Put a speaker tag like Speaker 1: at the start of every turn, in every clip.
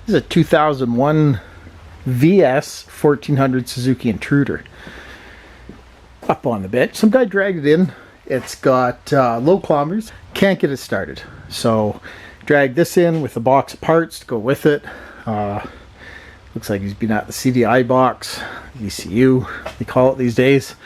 Speaker 1: This is a 2001 VS1400 Suzuki Intruder. Up on the bench. Some guy dragged it in. It's got low kilometers. Can't get it started. So dragged this in with a box of parts to go with it. Looks like he's been at the CDI box, ECU, they call it these days.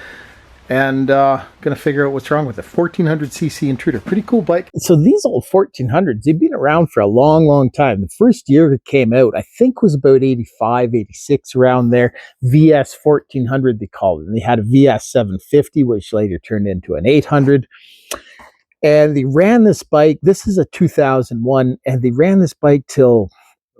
Speaker 1: And gonna figure out what's wrong with it. 1400cc Intruder, pretty cool bike. So these old 1400s, they've been around for a long time. The first year it came out, I think, was about 85, 86, around there. VS 1400 they called it. And they had a VS 750, which later turned into an 800. And they ran this bike. This is a 2001, and they ran this bike till,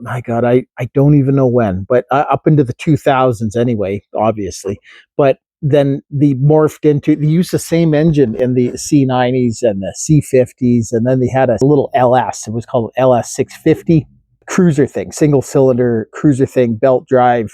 Speaker 1: my God, I don't even know when, but up into the 2000s anyway, obviously. But then they morphed into, they used the same engine in the C90s and the C50s, and then they had a little LS. It was called LS 650 cruiser thing, single cylinder cruiser thing, belt drive.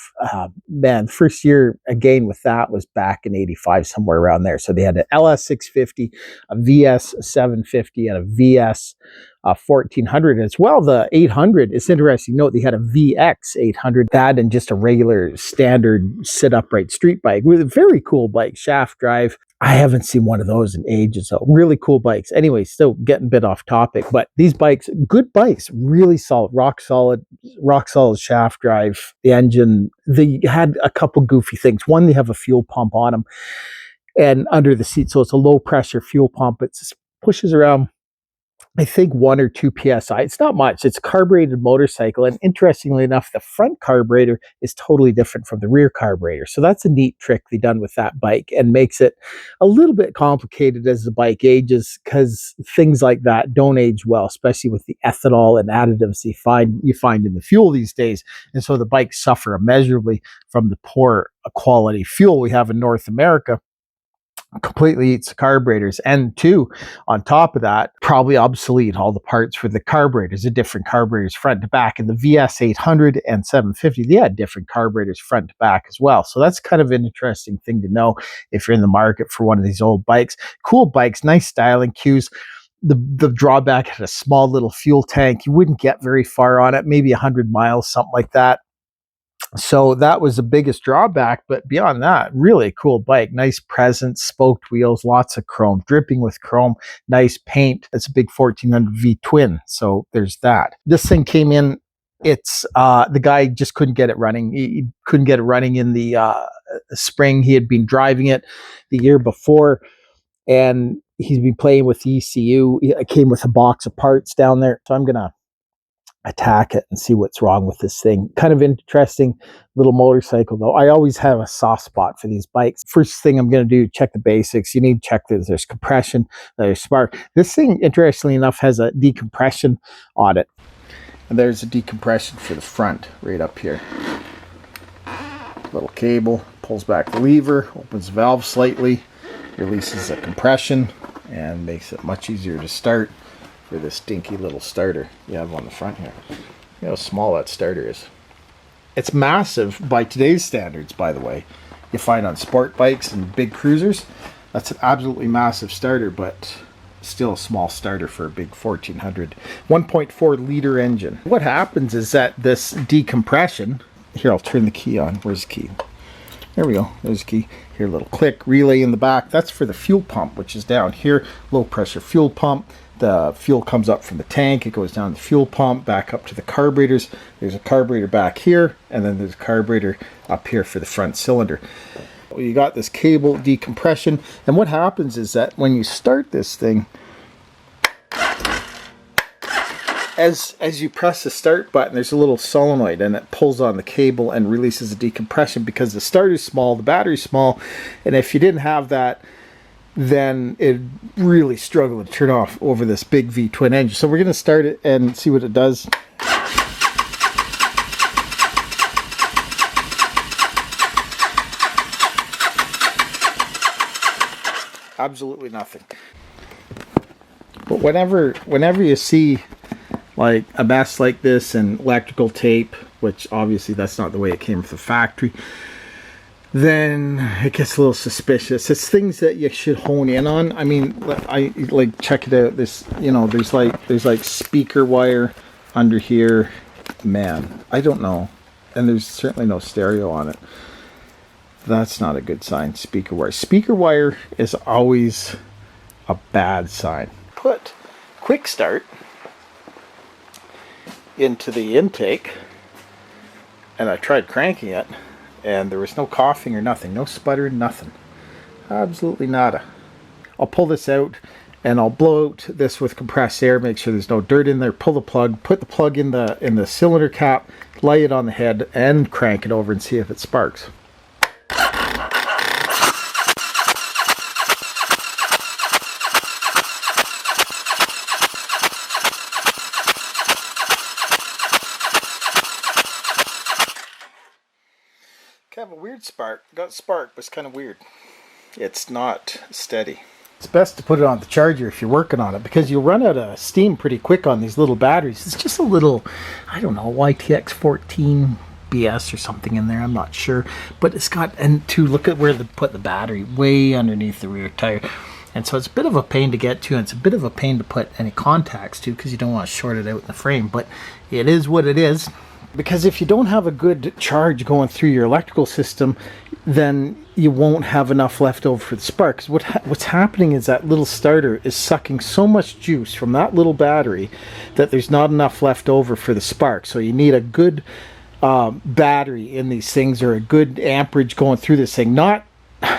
Speaker 1: Man, first year again with that was back in 85, somewhere around there. So they had an LS 650, a VS 750, and a VS 1400 as well. The 800, it's interesting to note they had a VX 800, that and just a regular standard sit upright street bike with a very cool bike, shaft drive. I haven't seen one of those in ages, so really cool bikes. Anyway, still getting a bit off topic, but these bikes, good bikes, really solid, rock solid shaft drive. The engine, they had a couple goofy things. One, they have a fuel pump on them and under the seat, so it's a low pressure fuel pump. It just pushes around, I think, 1 or 2 psi. It's not much. It's a carbureted motorcycle, and interestingly enough, the front carburetor is totally different from the rear carburetor. So that's a neat trick they done with that bike, and makes it a little bit complicated as the bike ages, because things like that don't age well, especially with the ethanol and additives you find in the fuel these days. And so the bikes suffer immeasurably from the poor quality fuel we have in North America. Completely eats the carburetors, and two, on top of that, probably obsolete all the parts for the carburetors, the different carburetors front to back. And the VS 800 and 750, they had different carburetors front to back as well. So that's kind of an interesting thing to know if you're in the market for one of these old bikes. Cool bikes, nice styling cues. The drawback had a small little fuel tank. You wouldn't get very far on it, maybe 100 miles, something like that. So that was the biggest drawback, but beyond that, really cool bike. Nice presence, spoked wheels, lots of chrome, dripping with chrome, nice paint. It's a big 1400 V twin, so there's that. This thing came in, it's the guy just couldn't get it running. He couldn't get it running in the spring. He had been driving it the year before, and he's been playing with the ECU. It came with a box of parts down there, so I'm gonna attack it and see what's wrong with this thing. Kind of interesting little motorcycle though. I always have a soft spot for these bikes. First thing I'm going to do, check the basics. You need to check that there's compression, there's spark. This thing, interestingly enough, has a decompression on it. And there's a decompression for the front right up here. Little cable, pulls back the lever, opens the valve slightly, releases the compression, and makes it much easier to start for this dinky little starter you have on the front here. You know how small that starter is. It's massive by today's standards, by the way. You find on sport bikes and big cruisers, that's an absolutely massive starter, but still a small starter for a big 1400. 1.4 liter engine. What happens is that this decompression, here, I'll turn the key on. Where's the key? There we go. There's the key. Here, a little click relay in the back. That's for the fuel pump, which is down here. Low pressure fuel pump. The fuel comes up from the tank, it goes down the fuel pump, back up to the carburetors. There's a carburetor back here, and then there's a carburetor up here for the front cylinder. Well, you got this cable decompression, and what happens is that when you start this thing, as you press the start button, there's a little solenoid, and it pulls on the cable and releases the decompression, because the starter's small, the battery's small, and if you didn't have that, then it really struggled to turn off over this big V twin engine. So we're going to start it and see what it does. Absolutely nothing. But whenever you see like a mess like this and electrical tape, which obviously that's not the way it came from the factory, then it gets a little suspicious. It's things that you should hone in on. I mean, I like check it out. This, you know, there's like speaker wire under here. man, I don't know. And there's certainly no stereo on it. That's not a good sign. Speaker wire. Speaker wire is always a bad sign. Put quick start into the intake, and I tried cranking it, and there was no coughing or nothing, no sputtering, nothing. Absolutely nada. I'll pull this out and I'll blow out this with compressed air, make sure there's no dirt in there, pull the plug, put the plug in the cylinder cap, lay it on the head, and crank it over and see if it sparks. Kind of a weird spark. Got spark, but it's kind of weird. It's not steady. It's best to put it on the charger if you're working on it, because you'll run out of steam pretty quick on these little batteries. It's just a little, I don't know, YTX14 BS or something in there, I'm not sure. But it's got, and to look at where they put the battery, way underneath the rear tire. And so it's a bit of a pain to get to, and it's a bit of a pain to put any contacts to, because you don't want to short it out in the frame. But it is what it is. Because if you don't have a good charge going through your electrical system, then you won't have enough left over for the spark. 'Cause what's happening is that little starter is sucking so much juice from that little battery that there's not enough left over for the spark. So you need a good battery in these things, or a good amperage going through this thing. Not,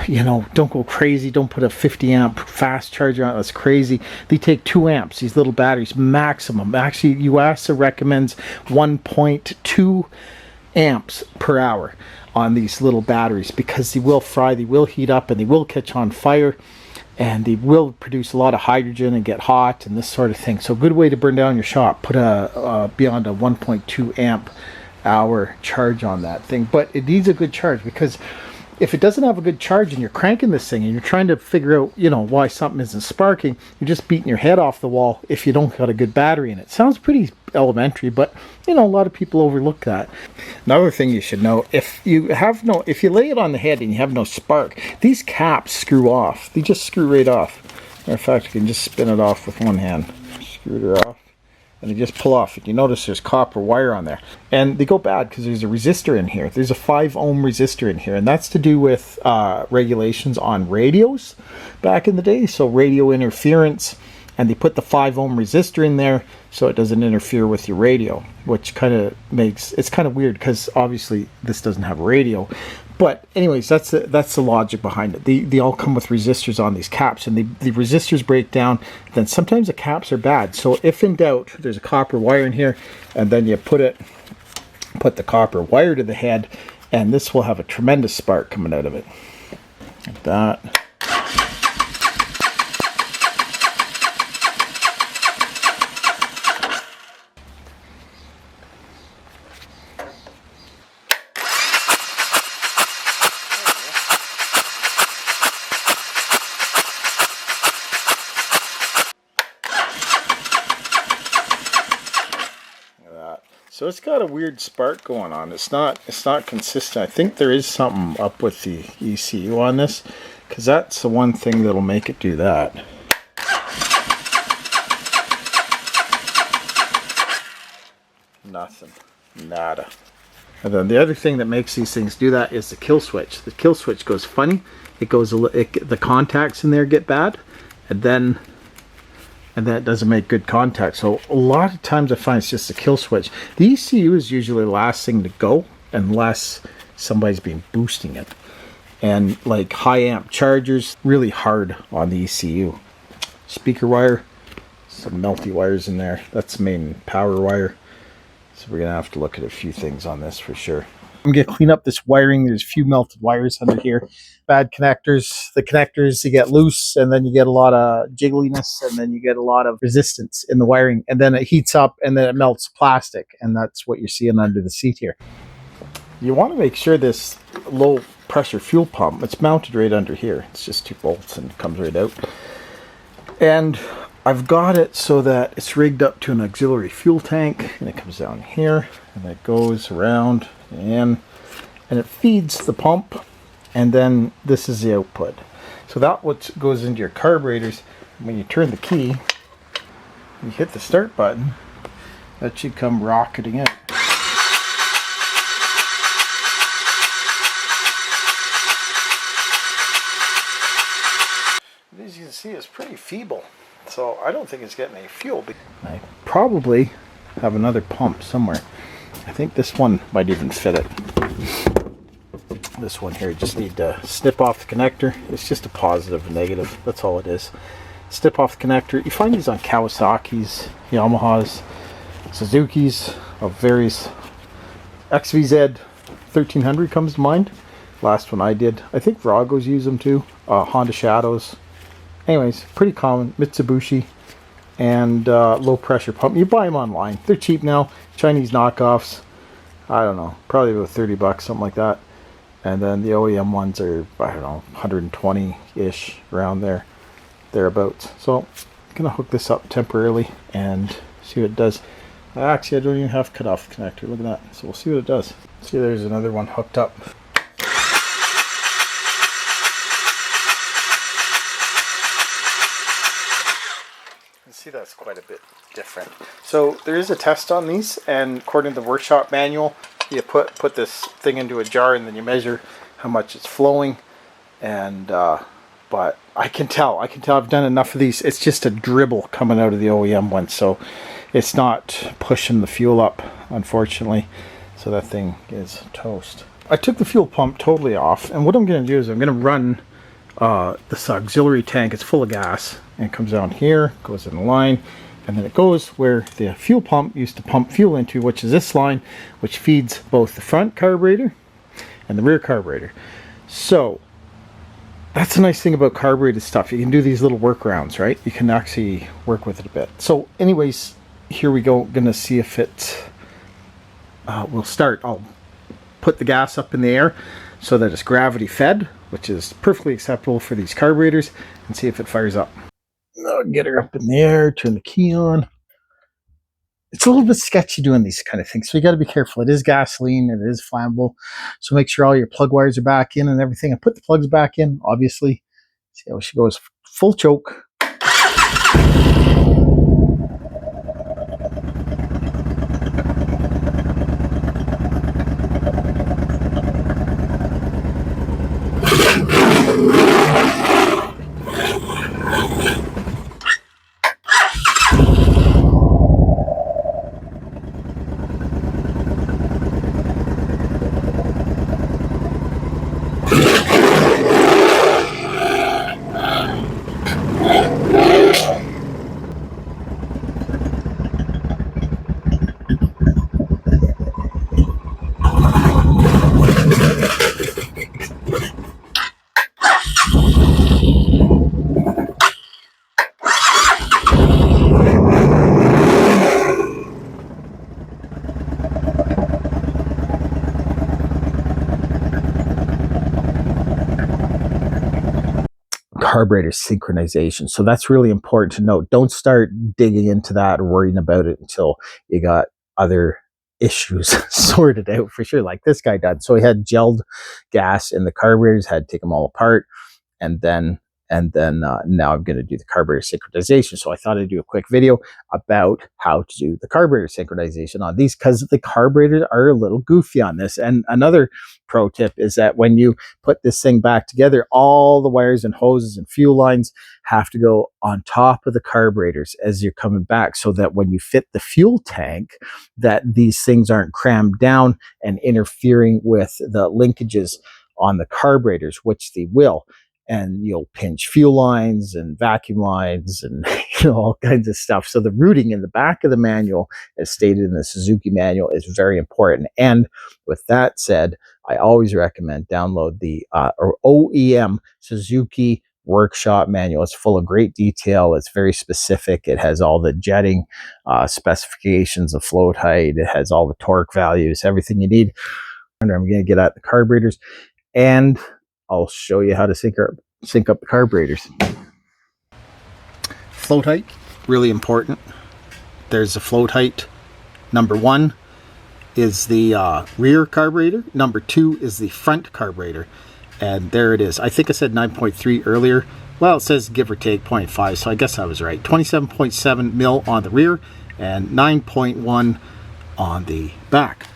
Speaker 1: you know, don't go crazy. Don't put a 50 amp fast charger on it. That's crazy. They take 2 amps, these little batteries, maximum. Actually, UASA recommends 1.2 amps per hour on these little batteries, because they will fry, they will heat up, and they will catch on fire, and they will produce a lot of hydrogen and get hot and this sort of thing. So a good way to burn down your shop, put beyond a 1.2 amp hour charge on that thing. But it needs a good charge, because if it doesn't have a good charge and you're cranking this thing and you're trying to figure out, you know, why something isn't sparking, you're just beating your head off the wall if you don't got a good battery in it. Sounds pretty elementary, but you know, a lot of people overlook that. Another thing you should know, if you lay it on the head and you have no spark, these caps screw off. They just screw right off. Matter of fact, you can just spin it off with one hand. Screw it off. And they just pull off. You notice there's copper wire on there, and they go bad because there's a resistor in here. There's a 5 ohm resistor in here, and that's to do with regulations on radios back in the day. So radio interference, and they put the 5 ohm resistor in there so it doesn't interfere with your radio, which kind of makes it's kind of weird, because obviously this doesn't have a radio. But anyways, that's the logic behind it. They all come with resistors on these caps, and the resistors break down. Then sometimes the caps are bad. So if in doubt, there's a copper wire in here, and then you put the copper wire to the head, and this will have a tremendous spark coming out of it. Like that. So it's got a weird spark going on. It's not consistent. I think there is something up with the ECU on this, because that's the one thing that'll make it do that. Nothing. Nada. And then the other thing that makes these things do that is the kill switch. The kill switch goes funny. The contacts in there get bad, and that doesn't make good contact. So a lot of times I find it's just a kill switch. The ECU is usually the last thing to go, unless somebody's been boosting it. And like high amp chargers, really hard on the ECU. Speaker wire, some melty wires in there. That's the main power wire. So we're gonna have to look at a few things on this for sure. I'm gonna clean up this wiring. There's a few melted wires under here. Bad connectors. The connectors, you get loose, and then you get a lot of jiggliness, and then you get a lot of resistance in the wiring, and then it heats up, and then it melts plastic, and that's what you're seeing under the seat here. You want to make sure this low pressure fuel pump, it's mounted right under here. It's just 2 bolts and it comes right out. And I've got it so that it's rigged up to an auxiliary fuel tank, and it comes down here, and it goes around and it feeds the pump, and then this is the output. So that what goes into your carburetors. When you turn the key, you hit the start button, that should come rocketing out. feeble, so I don't think it's getting any fuel. I probably have another pump somewhere. I think this one might even fit it. This one here, just need to snip off the connector. It's just a positive and negative, that's all it is. Snip off the connector. You find these on Kawasaki's, Yamahas, Suzuki's, of various. XVZ 1300 comes to mind. Last one I did. I think Vragos use them too. Honda Shadows. Anyways, pretty common. Mitsubishi and low pressure pump. You buy them online. They're cheap now. Chinese knockoffs. I don't know. Probably about 30 bucks, something like that. And then the OEM ones are, I don't know, 120-ish, around there. Thereabouts. So I'm going to hook this up temporarily and see what it does. Actually, I don't even have cut off the connector. Look at that. So we'll see what it does. See, there's another one hooked up. You see, that's quite a bit different. So there is a test on these, and according to the workshop manual, you put this thing into a jar and then you measure how much it's flowing. And but I can tell I've done enough of these. It's just a dribble coming out of the OEM one, so it's not pushing the fuel up, unfortunately. So that thing is toast. I took the fuel pump totally off, and what I'm going to do is I'm going to run this auxiliary tank. It's full of gas, and it comes down here, goes in the line, and then it goes where the fuel pump used to pump fuel into, which is this line, which feeds both the front carburetor and the rear carburetor. So that's the nice thing about carbureted stuff. You can do these little workarounds, right? You can actually work with it a bit. So anyways, here we go. Gonna see if it will start. I'll put the gas up in the air so that it's gravity fed, which is perfectly acceptable for these carburetors, and see if it fires up. I'll get her up in the air, turn the key on. It's a little bit sketchy doing these kind of things, so you got to be careful. It is gasoline, it is flammable, so make sure all your plug wires are back in and everything. I put the plugs back in, obviously. See how she goes full choke. Carburetor synchronization. So that's really important to note. Don't start digging into that or worrying about it until you got other issues sorted out for sure, like this guy done. So he had gelled gas in the carburetors, had to take them all apart, and then now I'm going to do the carburetor synchronization. So I thought I'd do a quick video about how to do the carburetor synchronization on these, because the carburetors are a little goofy on this. And another pro tip is that when you put this thing back together, all the wires and hoses and fuel lines have to go on top of the carburetors as you're coming back, so that when you fit the fuel tank, that these things aren't crammed down and interfering with the linkages on the carburetors, which they will. And you'll pinch fuel lines and vacuum lines and all kinds of stuff. So the routing in the back of the manual, as stated in the Suzuki manual, is very important. And with that said, I always recommend download the OEM Suzuki workshop manual. It's full of great detail. It's very specific. It has all the jetting specifications of float height. It has all the torque values, everything you need. And I'm going to get at the carburetors, and I'll show you how to sync up the carburetors. Float height, really important. There's a float height. Number 1 is the rear carburetor. Number 2 is the front carburetor. And there it is. I think I said 9.3 earlier. Well, it says give or take 0.5, so I guess I was right. 27.7 mil on the rear and 9.1 on the back.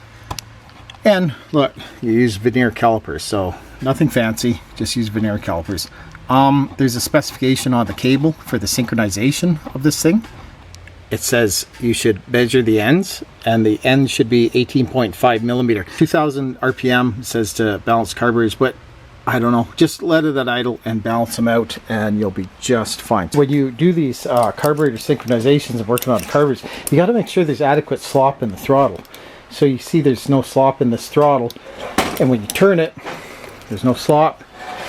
Speaker 1: And look, you use veneer calipers, so nothing fancy, just use veneer calipers. There's a specification on the cable for the synchronization of this thing. It says you should measure the ends, and the ends should be 18.5 millimeter. 2000 RPM says to balance carburetors, but I don't know. Just let it at idle and balance them out, and you'll be just fine. When you do these carburetor synchronizations and working on carburetors, you got to make sure there's adequate slop in the throttle. So you see there's no slop in this throttle, and when you turn it, there's no slop.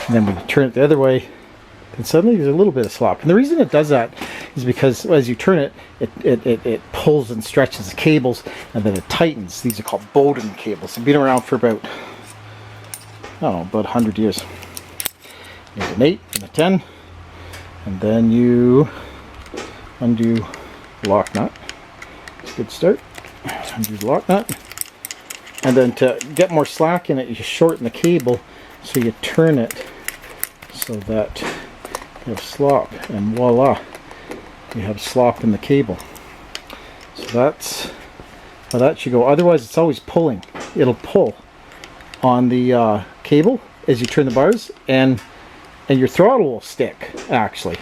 Speaker 1: And then when you turn it the other way, then suddenly there's a little bit of slop. And the reason it does that is because as you turn it, it pulls and stretches the cables, and then it tightens. These are called Bowden cables. They've been around for about, I don't know, about 100 years. There's an 8 and a 10, and then you undo the lock nut. It's a good start. Undo the lock nut, and then to get more slack in it, you shorten the cable, so you turn it so that you have slop, and voila, you have slop in the cable. So that's how that should go. Otherwise, it's always pulling. It'll pull on the cable as you turn the bars, and your throttle will stick, actually.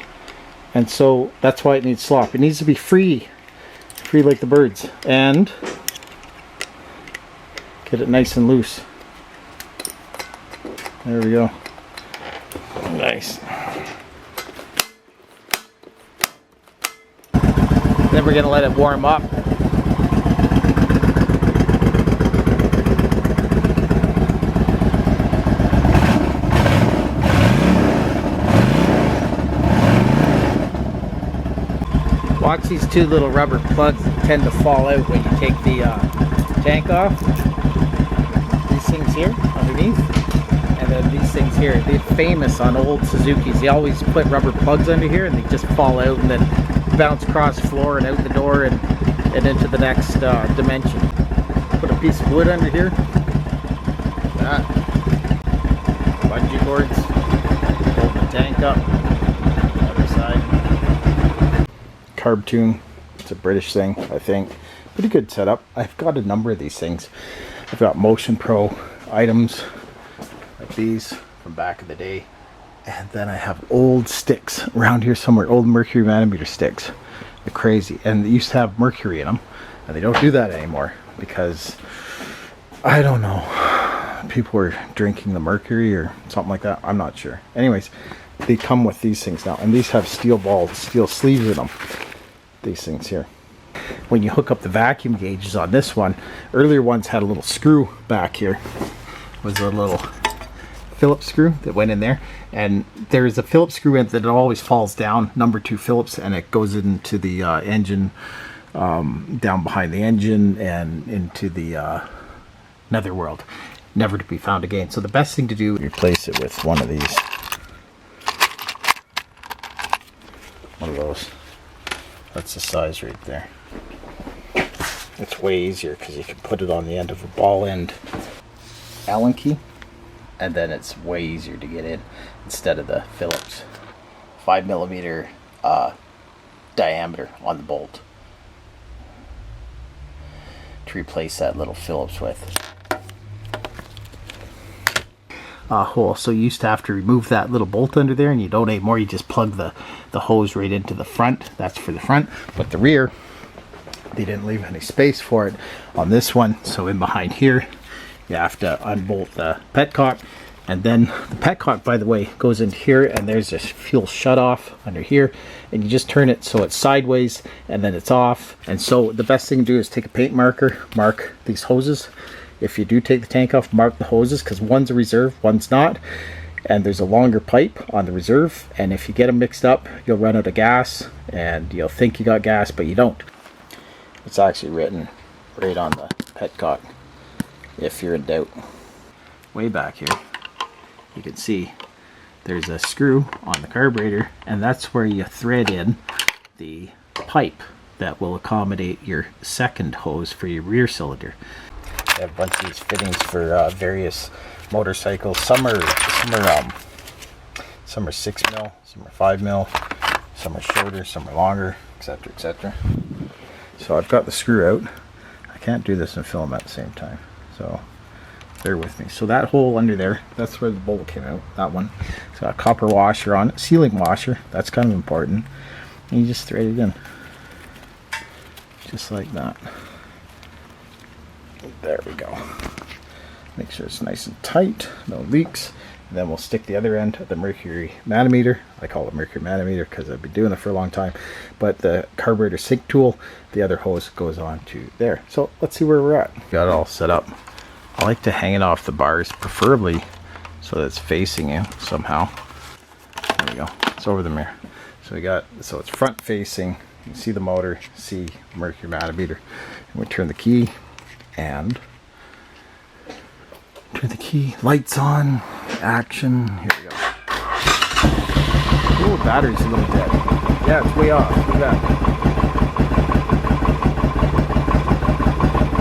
Speaker 1: And so that's why it needs slop. It needs to be free like the birds, and get it nice and loose. There we go. Nice. Then we're going to let it warm up. Watch these two little rubber plugs that tend to fall out when you take the tank off. These things here underneath, and then these things here. They're famous on old Suzukis. They always put rubber plugs under here, and they just fall out and then bounce across the floor and out the door and into the next dimension. Put a piece of wood under here. That. Bungee cords. Hold the tank up. Other side. Carb tune. It's a British thing, I think. Pretty good setup. I've got a number of these things. I've got Motion Pro items like these from back in the day. And then I have old sticks around here somewhere, old mercury manometer sticks. They're crazy. And they used to have mercury in them. And they don't do that anymore because, I don't know, people were drinking the mercury or something like that. I'm not sure. Anyways, they come with these things now. And these have steel balls, steel sleeves in them. These things here. When you hook up the vacuum gauges on this one, earlier ones had a little screw back here. Was a little Phillips screw that went in there, and there's a Phillips screw in that always falls down, number 2 Phillips, and it goes into the engine, down behind the engine and into the netherworld, never to be found again. So the best thing to do is replace it with one of these, one of those. That's the size right there. It's way easier because you can put it on the end of a ball end Allen key, and then it's way easier to get in instead of the Phillips 5mm diameter on the bolt to replace that little Phillips with hole. So you used to have to remove that little bolt under there, and you don't anymore. You just plug the hose right into the front. That's for the front, but the rear, they didn't leave any space for it on this one. So in behind here, you have to unbolt the petcock, and then the petcock, by the way, goes in here, and there's this fuel shutoff under here, and you just turn it so it's sideways, and then it's off. And so the best thing to do is take a paint marker, mark these hoses. If you do take the tank off, mark the hoses, because one's a reserve, one's not, and there's a longer pipe on the reserve, and if you get them mixed up, you'll run out of gas, and you'll think you got gas, but you don't. It's actually written right on the petcock, if you're in doubt. Way back here, you can see there's a screw on the carburetor, and that's where you thread in the pipe that will accommodate your second hose for your rear cylinder. I have a bunch of these fittings for various motorcycles. Some are 6mm, some are 5mm, some are shorter, some are longer, etc., etc. So I've got the screw out. I can't do this and film at the same time. So bear with me. So that hole under there, that's where the bolt came out, that one. It's got a copper washer on it, sealing washer, that's kind of important. And you just thread it in. Just like that. There we go. Make sure it's nice and tight, no leaks. And then we'll stick the other end of the mercury manometer. I call it mercury manometer because I've been doing it for a long time. But the carburetor sync tool, the other hose goes on to there. So let's see where we're at. Got it all set up. I like to hang it off the bars, preferably so that it's facing you somehow. There we go. It's over the mirror. So so it's front facing. You can see the motor, see mercury manometer. And we turn the key and turn the key, lights on, action, here we go. Oh, battery's a little dead. Yeah, it's way off, look at that.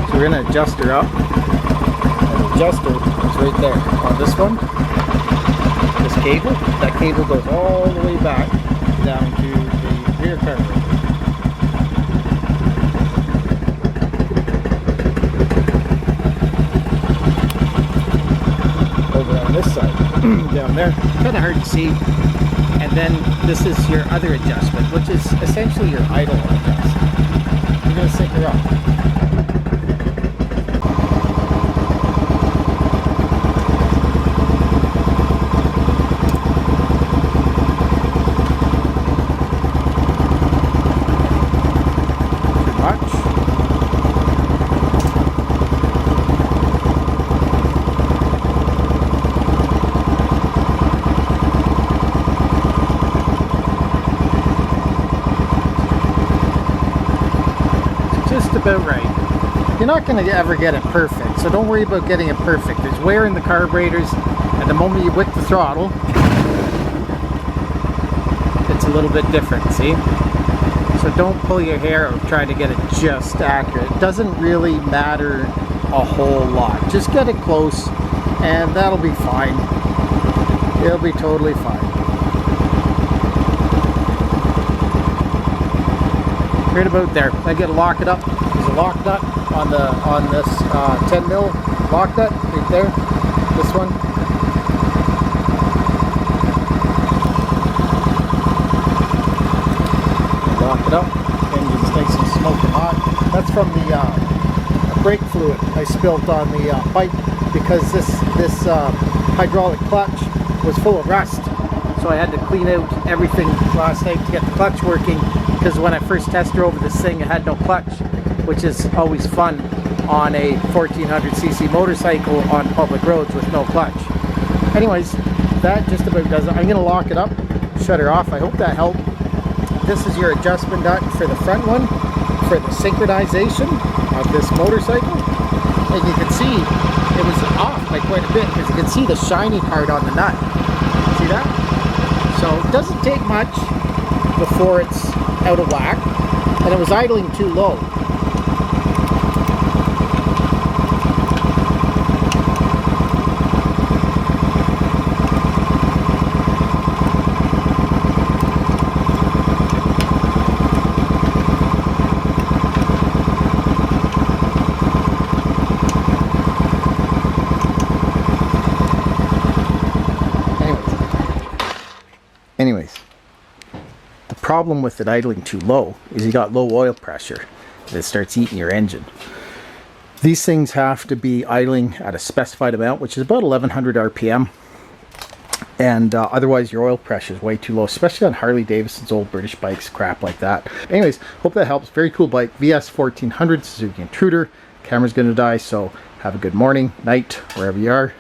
Speaker 1: So we're gonna adjust her up. And the adjuster is right there. On this one, this cable, that cable goes all the way back down to the rear carburetor. On this side, down there, kind of hard to see. And then this is your other adjustment, which is essentially your idle adjustment. You're going to sync her up. About right. You're not going to ever get it perfect, so don't worry about getting it perfect. There's wear in the carburetors, and the moment you whip the throttle, it's a little bit different, see? So don't pull your hair out trying to get it just accurate. It doesn't really matter a whole lot. Just get it close, and that'll be fine. It'll be totally fine. Right about there. I gotta lock it up. There's a lock nut on this 10 mil lock nut right there. This one. Lock it up. Engine's nice and smoking hot. That's from the brake fluid I spilled on the pipe because this hydraulic clutch was full of rust. So I had to clean out everything last night to get the clutch working. Because when I first tested over this thing, it had no clutch, which is always fun on a 1400cc motorcycle on public roads with no clutch. Anyways, that just about does it. I'm going to lock it up, shut her off. I hope that helped. This is your adjustment nut for the front one, for the synchronization of this motorcycle. And you can see it was off by quite a bit because you can see the shiny part on the nut. See that? So it doesn't take much before it's out of whack, and it was idling too low. Anyways. The problem with it idling too low is you got low oil pressure and it starts eating your engine. These things have to be idling at a specified amount, which is about 1100 RPM, and otherwise your oil pressure is way too low, especially on Harley Davidson's old British bikes, crap like that. Anyways, hope that helps. Very cool bike, VS1400 Suzuki Intruder. Camera's gonna die, so have a good morning, night, wherever you are.